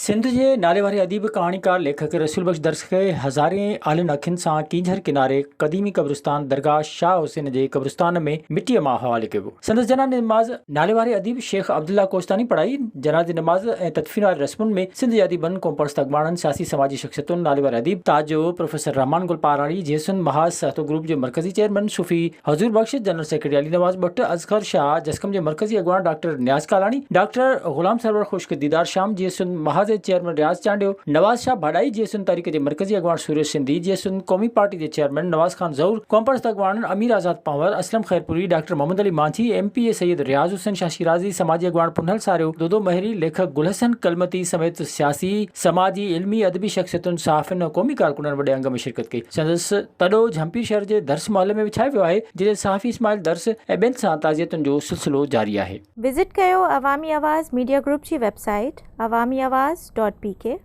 सिंध जे नाले वारे अदीब कहाणीकार लेखक रसूल बख्श दर्स खे हज़ारें आलिन अखियुनि सां कींझर किनारे क़दीमी क़ब्रिस्तान दरगाह शाह हुसैन जे क़ब्रिस्तान में मिटीअ मां हवाले कयो। संदसि जनाज़े नमाज़ नाले वारे अदीब शेख अब्दुल्ला कोस्तानी पढ़ाई। जनाज़े नमाज़ ऐं तदफीन वारे रस्मुनि में सिंध जे अदीबनि कोमपर्स अॻवाननि सियासी समाजी शख़्सियतुनि नाले वारे अदीब ताजो प्रोफेसर रहमान गुल पाराणी जेसन महाज सहतो ग्रुप जे मरकज़ी चेयरमैन सूफ़ी हज़ूर बख्श जनरल सेक्रेटरी अली नवाज़ भट्ट अज़हर शाह जस्कम जे मरकज़ी अॻवान डॉक्टर न्याज़ कालाणी डॉक्टर ग़ुलाम सरवर खुश्क दीदार शाम जेसन महाज चेयरमैन रियाज़ चांडियो नवाज़ शाह भाडाई जेसन तहरीक जे मरकज़ी अॻवान सूरज सिंधी जेसन क़ौमी पार्टी जे चेयरमैन नवाज़ खान ज़हूर कोमपर्स अॻवान अमीर आज़ाद पंवर असलम खैरपुरी डॉक्टर मोहम्मद अली मांझी MP सैयद रियाज़ हुसैन शाह शिराज़ी समाजी अॻवान पुनहल सारियो दोदो महरी लेखक गुलहसन कलमती समेत सियासी समाजी इल्मी अदबी शख़्सियतुनि सहाफ़िन ऐं क़ौमी कारकुननि वॾे अंग में शिरकत कई। संदसि तॾो झंपीर शहर जे दर्स महल में विछायो वियो आहे जिते सहाफ़ी इस्माइल दर्स ऐं ॿियनि सां ताज़ियतुनि जो सिलसिलो जारी आहे। विज़िट कयो अवामी आवाज़ मीडिया ग्रुप जी वेबसाइट awamiawaz.pk